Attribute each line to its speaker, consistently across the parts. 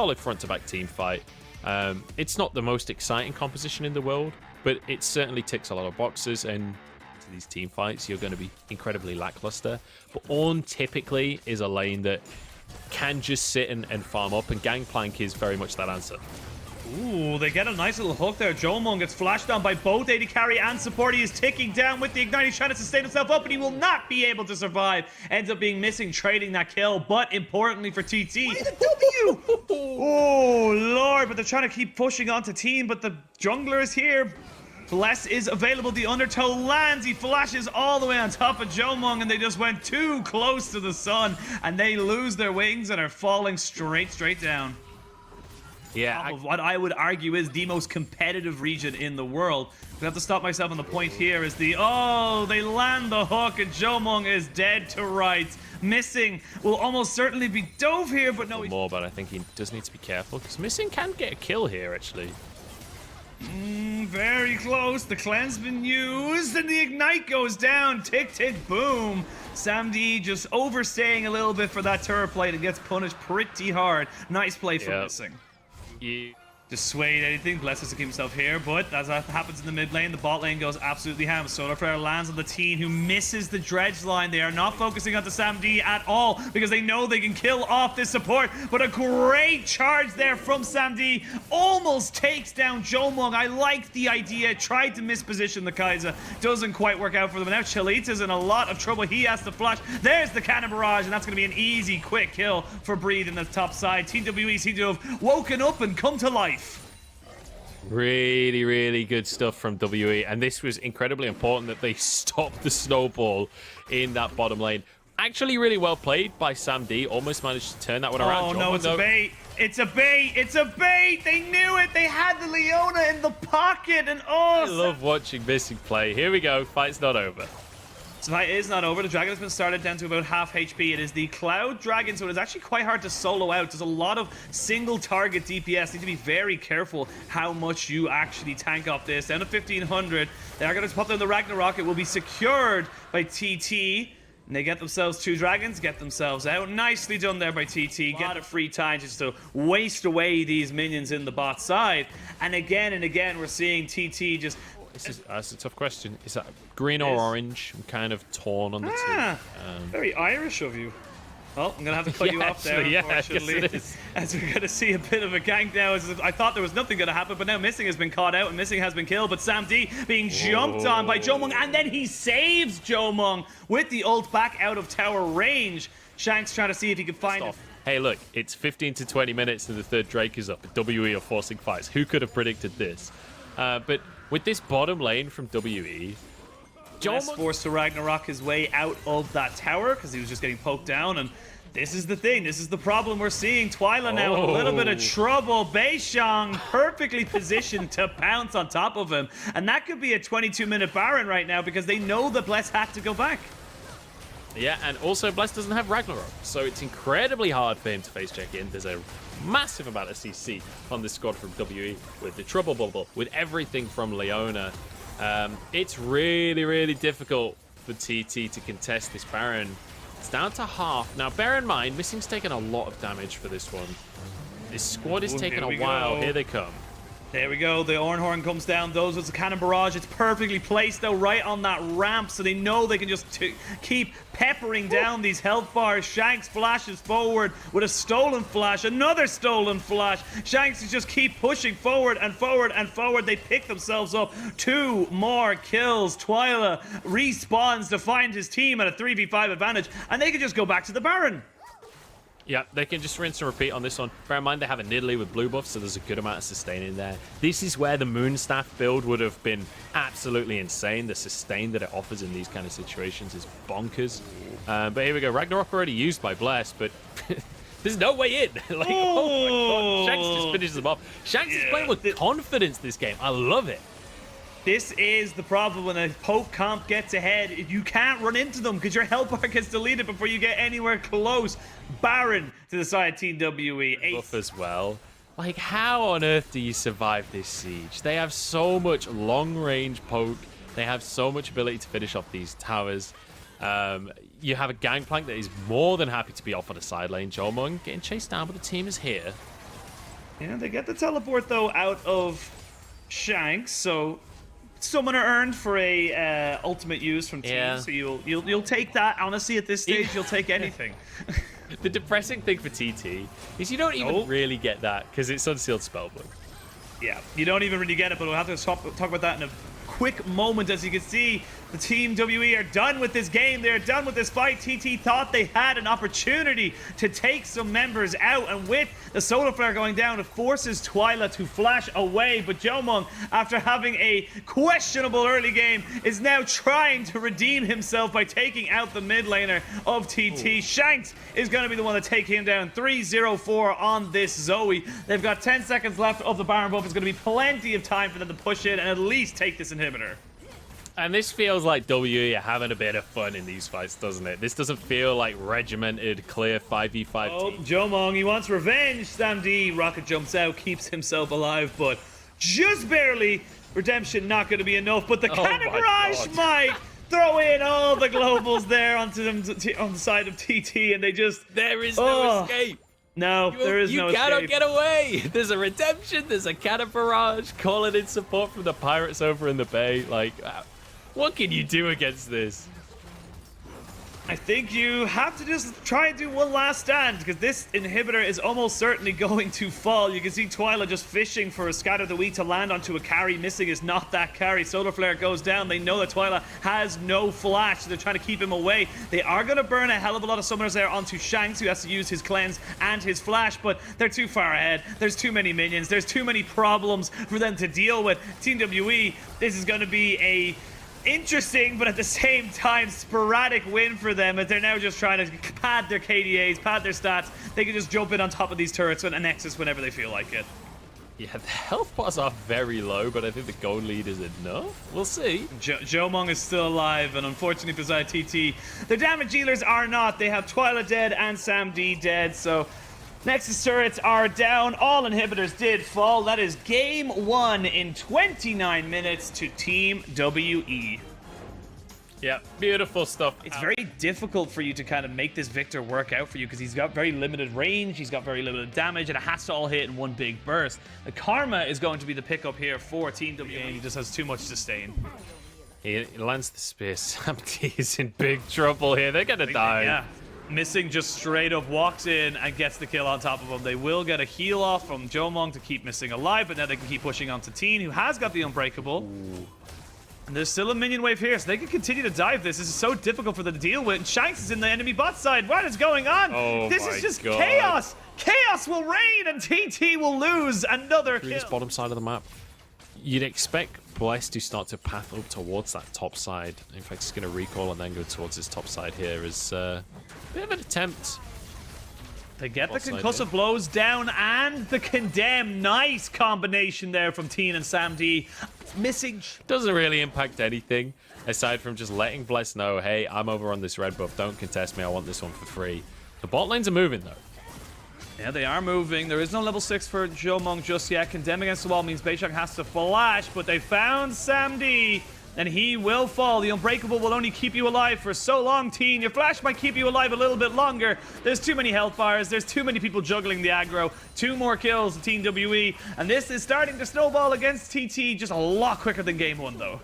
Speaker 1: solid front-to-back team fight. It's not the most exciting composition in the world, but it certainly ticks a lot of boxes, and to these team fights, you're going to be incredibly lackluster. But Ornn typically is a lane that can just sit and farm up, and Gangplank is very much that answer.
Speaker 2: Ooh, they get a nice little hook there. Jomung gets flashed down by both AD carry and support. He is ticking down with the Ignite. He's trying to sustain himself up, but he will not be able to survive. Ends up being missing, trading that kill. But importantly for TT, the W! Oh, Lord, but they're trying to keep pushing onto team, but the jungler is here. Bless is available. The undertow lands. He flashes all the way on top of Jomung, and they just went too close to the sun, and they lose their wings and are falling straight down.
Speaker 1: Yeah,
Speaker 2: What I would argue is the most competitive region in the world. We have to stop myself on the point here is they land the hook, and Jomung is dead to rights. Missing will almost certainly be dove here, but no.
Speaker 1: More, but I think he does need to be careful, because Missing can get a kill here, actually.
Speaker 2: Very close. The cleanse been used, and the Ignite goes down. Tick, tick, boom. Samd just overstaying a little bit for that turret plate and gets punished pretty hard. Nice play from Missing.
Speaker 1: Yeah.
Speaker 2: Just swayed anything. Bless has to keep himself here, but as that happens in the mid lane, the bot lane goes absolutely ham. Solar Flare lands on the Teen, who misses the dredge line. They are not focusing on the Samd at all because they know they can kill off this support, but a great charge there from Samd. Almost takes down Jomung. I liked the idea. Tried to misposition the Kai'Sa. Doesn't quite work out for them. Now Chalita's in a lot of trouble. He has to flash. There's the Cannon Barrage, and that's going to be an easy, quick kill for Breed in the top side. Team WE seem to have woken up and come to life.
Speaker 1: Really, really good stuff from WE, and this was incredibly important that they stopped the snowball in that bottom lane. Actually, really well played by Samd. Almost managed to turn that one around.
Speaker 2: Oh, no, it's a bait. It's a bait. It's a bait. They knew it. They had the Leona in the pocket, and
Speaker 1: I love watching Missing play. Here we go. Fight's not over.
Speaker 2: So fight is not over. The dragon has been started down to about half HP. It is the Cloud Dragon, so it is actually quite hard to solo out. There's a lot of single target DPS. Need to be very careful how much you actually tank off this. Down to 1500. They are going to pop down the Ragnarok. It will be secured by TT. And they get themselves 2 dragons, get themselves out. Nicely done there by TT. Get a free time just to waste away these minions in the bot side. And again, we're seeing TT just...
Speaker 1: That's a tough question. Is that green or orange? I'm kind of torn on the two.
Speaker 2: Very Irish of you. Well, I'm going to have to cut you off there, unfortunately. As we're going to see a bit of a gank now. I thought there was nothing going to happen, but now Missing has been caught out, and Missing has been killed. But Samd being jumped on by Jomung, and then he saves Jomung with the ult back out of tower range. Shanks trying to see if he can find it.
Speaker 1: Hey, look, it's 15 to 20 minutes and the third Drake is up. WE are forcing fights. Who could have predicted this? But with this bottom lane from WE,
Speaker 2: Jomung forced to Ragnarok his way out of that tower because he was just getting poked down, and this is the thing. This is the problem we're seeing. Twyla now in a little bit of trouble. Beishang perfectly positioned to pounce on top of him, and that could be a 22-minute Baron right now because they know that Bless had to go back.
Speaker 1: Yeah, and also Bless doesn't have Ragnarok, so it's incredibly hard for him to face check in. There's a massive amount of CC on this squad from WE with the Trouble Bubble, with everything from Leona. It's really, really difficult for TT to contest this Baron. It's down to half. Now, bear in mind, Missing's taken a lot of damage for this one. This squad is taking a while. Here they come.
Speaker 2: There we go. The Ornhorn comes down. Those with the Cannon Barrage. It's perfectly placed, though, right on that ramp, so they know they can just keep peppering down these health bars. Shanks flashes forward with a stolen flash. Another stolen flash. Shanks just keep pushing forward and forward and forward. They pick themselves up. 2 more kills. Twyla respawns to find his team at a 3v5 advantage, and they can just go back to the Baron.
Speaker 1: Yeah, they can just rinse and repeat on this one. Bear in mind, they have a Nidalee with blue buff, so there's a good amount of sustain in there. This is where the Moonstaff build would have been absolutely insane. The sustain that it offers in these kind of situations is bonkers. But here we go. Ragnarok already used by Bless, but there's no way in. Like, oh my god, Shanks just finishes them off. Shanks is playing with confidence this game. I love it.
Speaker 2: This is the problem when a poke comp gets ahead. You can't run into them because your health bar gets deleted before you get anywhere close. Baron to the side of Team WE.
Speaker 1: Buff as well. Like, how on earth do you survive this siege? They have so much long-range poke. They have so much ability to finish off these towers. You have a Gangplank that is more than happy to be off on the side lane. Jomung getting chased down, but the team is here.
Speaker 2: Yeah, they get the teleport though out of Shanks, so summoner earned for a ultimate use from team.
Speaker 1: Yeah.
Speaker 2: So you'll take that. Honestly, at this stage, you'll take anything.
Speaker 1: The depressing thing for TT is you don't even really get that because it's unsealed spellbook.
Speaker 2: Yeah, you don't even really get it, but we'll have to talk about that in a quick moment. As you can see, the Team WE are done with this game. They're done with this fight. TT thought they had an opportunity to take some members out, and with the Solar Flare going down, it forces Twyla to flash away. But Jomong, after having a questionable early game, is now trying to redeem himself by taking out the mid laner of TT. Ooh. Shanks is going to be the one to take him down. 3-0-4 on this Zoe. They've got 10 seconds left of the Baron buff. It's going to be plenty of time for them to push in and at least take this inhibitor.
Speaker 1: And this feels like WE are having a bit of fun in these fights, doesn't it? This doesn't feel like regimented, clear 5v5 team.
Speaker 2: Jomong, he wants revenge. Sam D, rocket jumps out, keeps himself alive, but just barely. Redemption not going to be enough, but the cannon barrage might throw in all the globals there onto them on the side of TT, and they just...
Speaker 1: There is no escape.
Speaker 2: No, there is no escape.
Speaker 1: You cannot get away. There's a redemption, there's a cannon barrage, calling in support from the pirates over in the bay. Like, what can you do against this?
Speaker 2: I think you have to just try and do one last stand, because this inhibitor is almost certainly going to fall. You can see Twyla just fishing for a Scatter the Weak to land onto a carry. Missing is not that carry. Solar Flare goes down. They know that Twyla has no flash, so they're trying to keep him away. They are going to burn a hell of a lot of summoners there onto Shanks, who has to use his cleanse and his flash, but they're too far ahead. There's too many minions. There's too many problems for them to deal with. Team WE, this is going to be a interesting, but at the same time, sporadic win for them, as they're now just trying to pad their KDAs, pad their stats. They can just jump in on top of these turrets and Nexus whenever they feel like it.
Speaker 1: Yeah, the health bars are very low, but I think the gold lead is enough. We'll see.
Speaker 2: Jomong is still alive, and unfortunately beside TT, their damage dealers are not. They have Twyla dead and Sam D dead, so Nexus turrets are down. All inhibitors did fall. That is game 1 in 29 minutes to Team WE.
Speaker 1: Yeah, beautiful stuff.
Speaker 2: It's very difficult for you to kind of make this Victor work out for you, because he's got very limited range, he's got very limited damage, and it has to all hit in one big burst. The Karma is going to be the pickup here for Team WE, and he just has too much sustain.
Speaker 1: He lands the spear. Sam D is in big trouble here. They're going to die.
Speaker 2: Yeah. Missing just straight up walks in and gets the kill on top of him. They will get a heal off from Jomong to keep Missing alive, but now they can keep pushing onto Teen, who has got the Unbreakable. Ooh. And there's still a minion wave here, so they can continue to dive this. This is so difficult for them to deal with. And Shanks is in the enemy bot side. What is going on?
Speaker 1: Oh,
Speaker 2: this is just chaos. Chaos will reign, and TT will lose another kill.
Speaker 1: This bottom side of the map, you'd expect Bless to start to path up towards that top side. In fact, he's going to recall and then go towards his top side here as a bit of an attempt.
Speaker 2: They get the concussive blows down and the condemn. Nice combination there from Teen and Sam D. Missing.
Speaker 1: Doesn't really impact anything aside from just letting Bless know, hey, I'm over on this red buff. Don't contest me. I want this one for free. The bot lanes are moving though.
Speaker 2: Yeah, they are moving. There is no level 6 for Jomong just yet. Condemn against the wall means Beishang has to flash, but they found Sam D, and he will fall. The Unbreakable will only keep you alive for so long, Teen. Your flash might keep you alive a little bit longer. There's too many health bars. There's too many people juggling the aggro. 2 more kills to Team WE, and this is starting to snowball against TT just a lot quicker than game 1, though.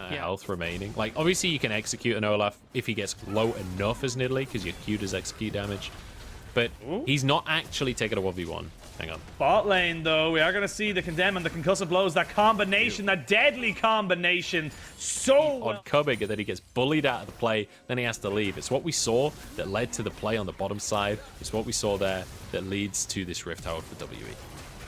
Speaker 1: Health remaining. Like, obviously you can execute an Olaf if he gets low enough as Nidalee, because your Q does execute damage. But he's not actually taking a 1v1. Hang on.
Speaker 2: Bot lane, though, we are going to see the condemn and the concussive blows. That combination, that deadly combination. So
Speaker 1: on coming, and then he gets bullied out of the play. Then he has to leave. It's what we saw that led to the play on the bottom side. It's what we saw there that leads to this Rift Tower for WE.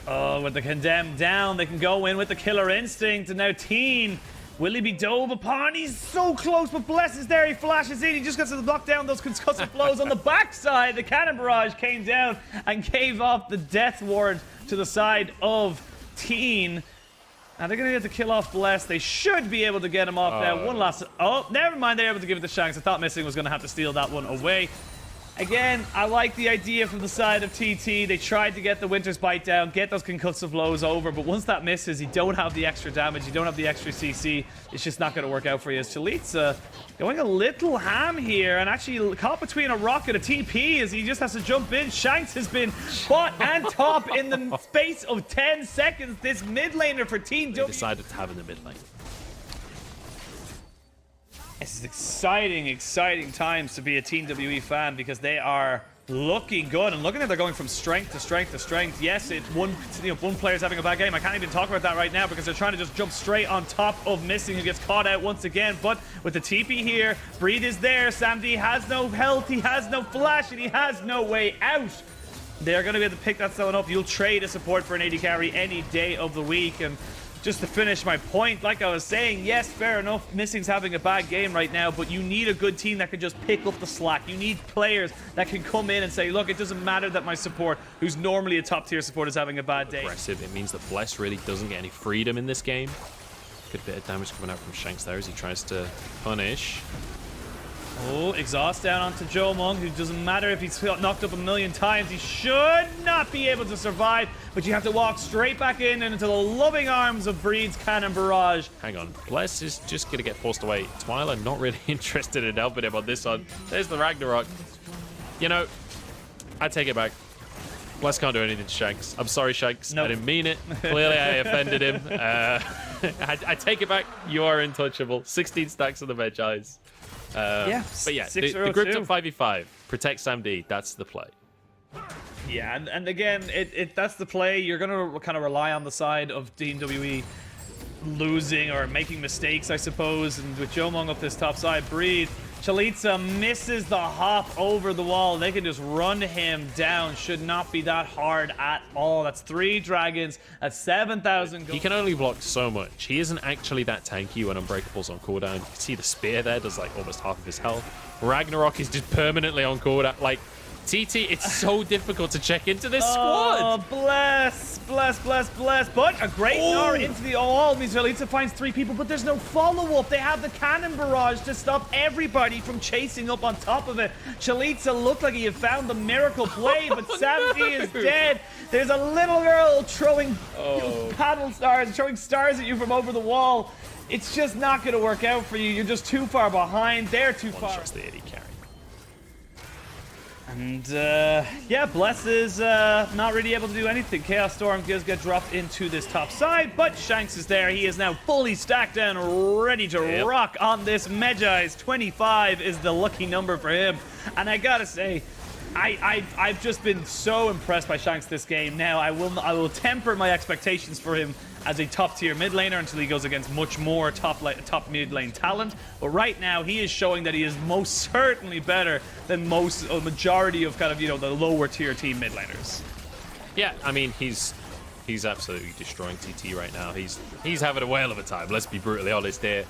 Speaker 2: Oh, with the condemn down, they can go in with the killer instinct. And now Teen, will he be dove upon? He's so close, but Bless is there. He flashes in. He just gets to block down those concussive blows on the backside. The cannon barrage came down and gave off the death ward to the side of Teen. And they're going to get to kill off Bless. They should be able to get him off now. One last... Oh, never mind. They're able to give it to Shanks. I thought Missing was going to have to steal that one away. Again, I like the idea from the side of TT. They tried to get the Winter's Bite down, get those concussive blows over, but once that misses, you don't have the extra damage, you don't have the extra CC. It's just not going to work out for you. Chalitza going a little ham here, and actually caught between a rock and a TP as he just has to jump in. Shanks has been bot and top in the space of 10 seconds. This mid laner for Team W.
Speaker 1: They decided to have in the mid lane.
Speaker 2: This is exciting, exciting times to be a Team WE fan because they are looking good. And looking at they're going from strength to strength to strength. Yes, it's one player's having a bad game. I can't even talk about that right now because they're trying to just jump straight on top of Missing, who gets caught out once again. But with the TP here, Breed is there. SamD has no health, he has no flash, and he has no way out. They're going to be able to pick that selling up. You'll trade a support for an AD carry any day of the week. And just to finish my point, like I was saying, yes, fair enough, Missing's having a bad game right now, but you need a good team that can just pick up the slack. You need players that can come in and say, look, it doesn't matter that my support, who's normally a top tier support, is having a bad day.
Speaker 1: Aggressive. It means that Bless really doesn't get any freedom in this game. Good bit of damage coming out from Shanks there as he tries to punish.
Speaker 2: Oh, exhaust down onto Joe Mung, who doesn't matter if he's got knocked up a million times. He should not be able to survive, but you have to walk straight back in and into the loving arms of Breed's Cannon Barrage.
Speaker 1: Hang on. Bless is just going to get forced away. Twyla not really interested in helping him on this one. There's the Ragnarok. You know, I take it back. Bless can't do anything to Shanks. I'm sorry, Shanks. Nope. I didn't mean it. Clearly, I offended him. I take it back. You are untouchable. 16 stacks on the Medjais. But yeah, the gripped up 5v5. Protect SamD. That's the play.
Speaker 2: Yeah, and again, that's the play. You're going to kind of rely on the side of Team WE losing or making mistakes, I suppose. And with Jomong up this top side, Breed, Chalitza misses the hop over the wall. They can just run him down. Should not be that hard at all. That's 3 dragons at 7,000 gold.
Speaker 1: He can only block so much. He isn't actually that tanky when Unbreakable's on cooldown. You can see the spear there does like almost half of his health. Ragnarok is just permanently on cooldown. Like, TT, it's so difficult to check into this squad.
Speaker 2: Oh, bless. But a great Gnar into the wall means Chalitza finds 3 people, but there's no follow-up. They have the Cannon Barrage to stop everybody from chasing up on top of it. Chalitza looked like he had found the miracle play, but SamD is dead. There's a little girl throwing paddle stars, throwing stars at you from over the wall. It's just not going to work out for you. You're just too far behind. They're too far.
Speaker 1: Just the AD carry.
Speaker 2: And yeah, Bless is not really able to do anything. Chaos Storm does get dropped into this top side, but Shanks is there. He is now fully stacked and ready to rock on this Medjais. 25 is the lucky number for him. And I gotta say, I've just been so impressed by Shanks this game. Now I will temper my expectations for him as a top tier mid laner until he goes against much more top mid lane talent. But right now he is showing that he is most certainly better than a majority of kind of, you know, the lower tier team mid laners.
Speaker 1: Yeah, I mean he's absolutely destroying TT right now. He's having a whale of a time. Let's be brutally honest here.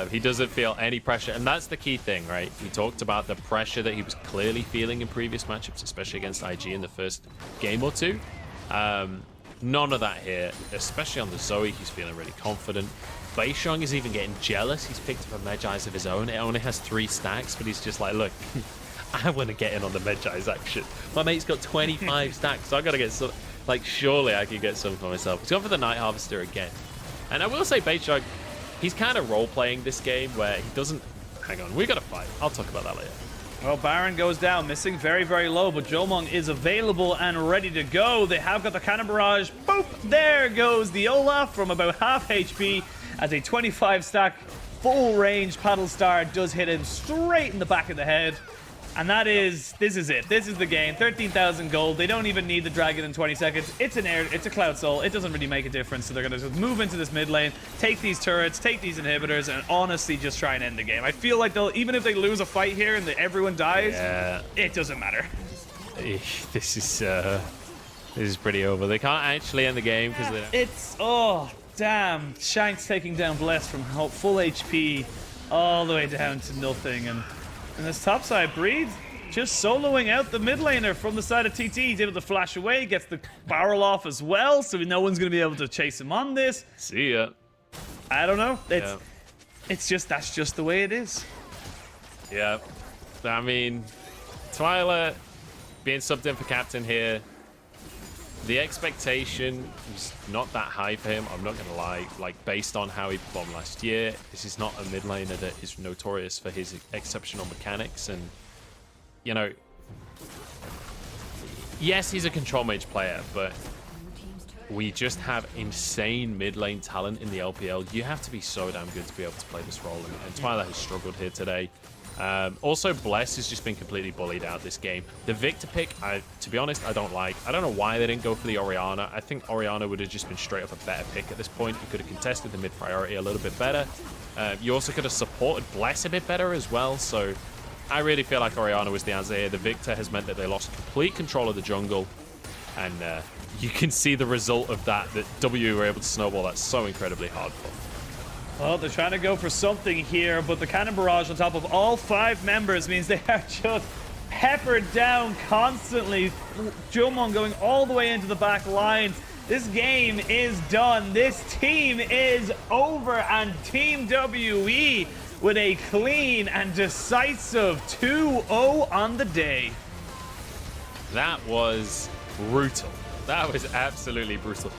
Speaker 1: He doesn't feel any pressure, and that's the key thing, right? He talked about the pressure that he was clearly feeling in previous matchups, especially against IG in the first game or two. None of that here, especially on the Zoe. He's feeling really confident. Beishong is even getting jealous. He's picked up a Medjais of his own. It only has 3 stacks, but he's just like, look, I want to get in on the Medjais action. My mate's got 25 stacks, so I got to get some. Like, surely I could get some for myself. He's gone for the Night Harvester again. And I will say, Beishong, he's kind of role-playing this game where he doesn't... Hang on, we got to fight. I'll talk about that later.
Speaker 2: Well, Baron goes down, Missing very, very low, but Jomong is available and ready to go. They have got the Cannon Barrage. Boop! There goes the Olaf from about half HP as a 25 stack full range paddle star does hit him straight in the back of the head. And this is it. This is the game. 13,000 gold. They don't even need the dragon in 20 seconds. It's a Cloud Soul. It doesn't really make a difference. So they're going to just move into this mid lane, take these turrets, take these inhibitors, and honestly just try and end the game. I feel like even if they lose a fight here and everyone dies, it doesn't matter.
Speaker 1: This is pretty over. They can't actually end the game because
Speaker 2: oh damn! Shanks taking down Bless from full HP all the way down to nothing. And this top side, Breed just soloing out the mid laner from the side of TT. He's able to flash away, gets the barrel off as well, so no one's going to be able to chase him on this.
Speaker 1: See ya.
Speaker 2: I don't know. That's just the way it is.
Speaker 1: Yeah. I mean, Twyla being subbed in for captain here. The expectation was not that high for him, I'm not going to lie. Like, based on how he performed last year, this is not a mid laner that is notorious for his exceptional mechanics. And, you know, yes, he's a control mage player, but we just have insane mid lane talent in the LPL. You have to be so damn good to be able to play this role, and Twyla has struggled here today. Also, Bless has just been completely bullied out this game. The Victor pick, to be honest, I don't like. I don't know why they didn't go for the Orianna. I think Orianna would have just been straight up a better pick at this point. You could have contested the mid priority a little bit better. You also could have supported Bless a bit better as well. So I really feel like Orianna was the answer here. The Victor has meant that they lost complete control of the jungle. And you can see the result of that W were able to snowball that so incredibly hard for.
Speaker 2: Well, they're trying to go for something here, but the cannon barrage on top of all 5 members means they are just peppered down constantly. Jomon going all the way into the back line. This game is done. This team is over, and Team WE with a clean and decisive 2-0 on the day.
Speaker 1: That was brutal. That was absolutely brutal.